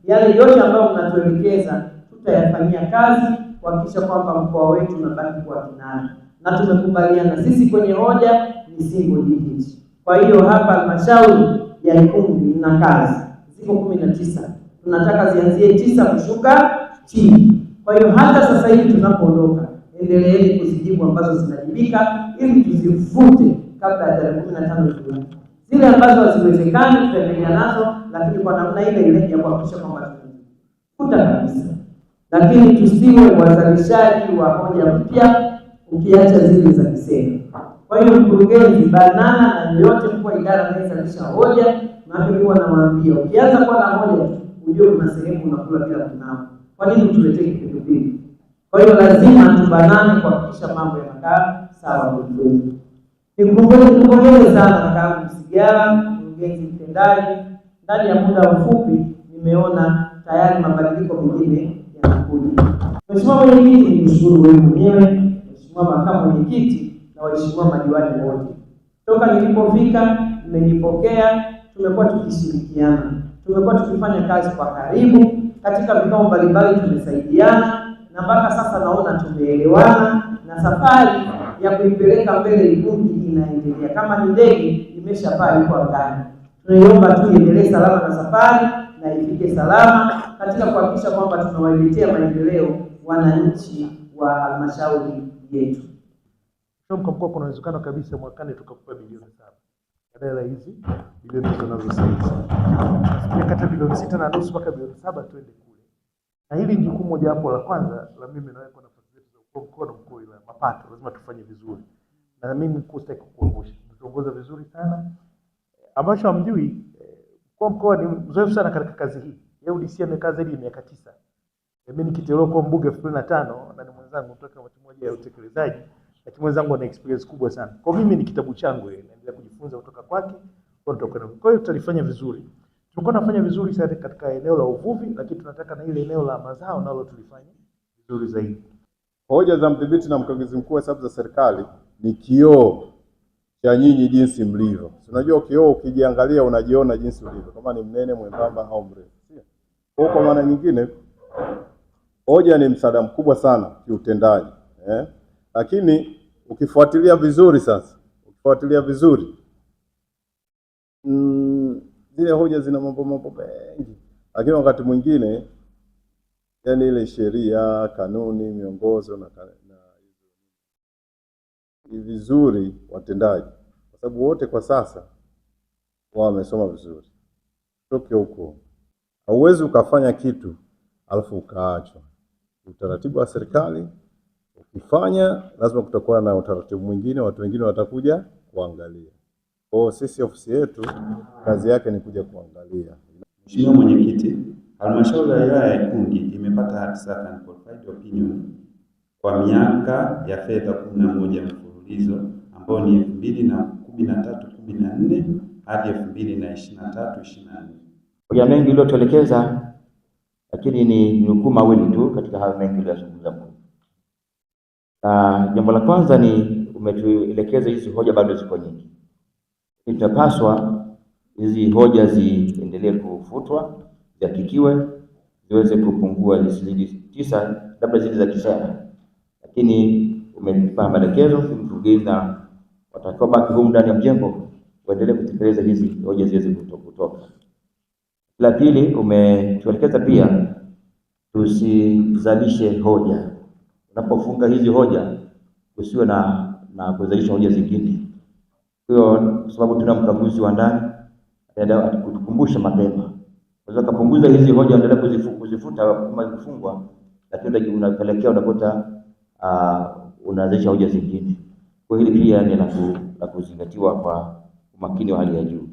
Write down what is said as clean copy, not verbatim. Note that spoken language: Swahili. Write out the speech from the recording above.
yale yote ambayo mnatuelekeza tutayafanyia kazi kuhakikisha kwamba mkoa wetu unabaki kuwa kinara, na tumekubaliana sisi kwenye hoja ni single digit. Kwa hiyo hapa halmashauri ya Ikungi na kazi ziko 19, tunataka zianzie 9 kushuka chini. Kwa hiyo hata sasa hivi tunapoondoka, endeleeni kuzijibu ambazo zinajibika ili tuzifute kabla ya tarehe 15 Julai. Zile ambazo haziwezekani tutaendelea nazo, lakini kwa namna ile ile ya kuhakikisha kwamba tunafuta kabisa. Lakini tusiwe wazalishaji wa hoja mpya ukiacha zile za kisera. Kwa hiyo mkurugenzi, banana na yote mkuu idara anayezalisha hoja, na huwa nawaambia ukianza kuwa na hoja ujue kuna sehemu unakula bila kunawa. Kwa nini tuletee kipindi? Kwa hiyo lazima tubanane kuhakikisha mambo yanakaa sawa kwa kweli. Nikupongeze sana kaka Msigala, mkurugenzi mtendaji. Ndani ya muda mfupi nimeona tayari mabadiliko mengine yanakuja. Mheshimiwa Mwenyekiti, nikushukuru wewe mwenyewe, Mheshimiwa Makamu Mwenyekiti na waheshimiwa madiwani wote. Toka nilipofika mmenipokea, tumekuwa tukishirikiana. Tumekuwa tukifanya kazi kwa karibu katika vikao mbalimbali, tumesaidiana na mpaka sasa naona tumeelewana na safari ya kuipeleka mbele Ikungi inaendelea. Kama ni ndege imeshapaa iko angani. Tunaiomba tu iendelee salama na safari na ifike salama katika kuhakikisha kwamba tunawaletea maendeleo wananchi wa halmashauri yetu. Kwa mkoa kuna uwezekano kabisa mwakani tukakupa bilioni 7. Badala hizi bilioni tunazo sasa. Kati bilioni 6.5 mpaka bilioni 7 tuende kule. Na hili ni jukumu moja hapo la kwanza la mimi na wewe kwa nafasi zetu za mkoa na mkoa ila mapato lazima tufanye vizuri. Na mimi kustaki kukuangusha. Tuongoza vizuri sana. Ambacho hamjui kwa mkoa ni mzoefu sana katika kazi hii. Yeye DC amekaa zaidi ya miaka 9. Mimi nikiteuliwa kwa mbunge 2005 na ni mwenzangu kutoka kamati moja ya utekelezaji, lakini mwenzangu ana experience kubwa sana. Kwa mimi ni kitabu changu yeye, naendelea kujifunza kutoka kwake, kutoka na. Kwa hiyo tutalifanya vizuri. Tulikuwa tunafanya vizuri sana katika eneo la uvuvi, lakini tunataka na ile eneo la mazao nalo tulifanye vizuri zaidi. Hoja za mdhibiti na mkaguzi mkuu wa hesabu za serikali ni kioo cha nyinyi jinsi mlivyo. Unajua kioo ukijiangalia unajiona jinsi ulivyo, kama ni mnene, mwembamba au mrefu. Kwa maana nyingine hoja ni msaada mkubwa sana kiutendaji, lakini ukifuatilia vizuri zile hoja zina mambo mengi, lakini wakati mwingine yani ile sheria, kanuni, miongozo na ni vizuri watendaji, kwa sababu wote kwa sasa wamesoma vizuri. Toke huko hauwezi ukafanya kitu alafu ukaachwa. Utaratibu wa serikali ukifanya lazima kutakuwa na utaratibu mwingine, watu wengine watakuja kuangalia. Kwa sisi ofisi yetu kazi yake ni kuja kuangalia. Mheshimiwa Mwenyekiti, halmashauri ya wilaya ya Ikungi imepata hati safi and qualified opinion kwa miaka ya fedha 11 mfululizo ambao ni 2013-14 hadi 2023-24. Hoja mengi iliyotuelekeza, lakini ni nukuu mawili tu katika hayo mengi iliyozungumza. Jambo la kwanza ni umetuelekeza hizi hoja bado ziko nyingi. Tunapaswa hizi hoja ziendelee kufutwa, zihakikiwe, ziweze kupungua zisizidi 9, labda zile za kisera. Lakini umenipa maelekezo mkurugenzi na watakuwa baki humu ndani ya mjengo waendelee kutekeleza hizi hoja ziweze kutoka. La pili, umetuelekeza pia tusizalishe hoja. Unapofunga hizi hoja usiwe na kuzalisha hoja zingine. Kwa sababu tuna mkaguzi wa ndani ataenda kutukumbusha mapema. Unaweza kupunguza hizi hoja, endelea kuzifuta kama kufungwa, lakini unapelekea unakuta unazalisha hoja zingine. Kwa hili pia ni la kuzingatiwa kwa umakini wa hali ya juu.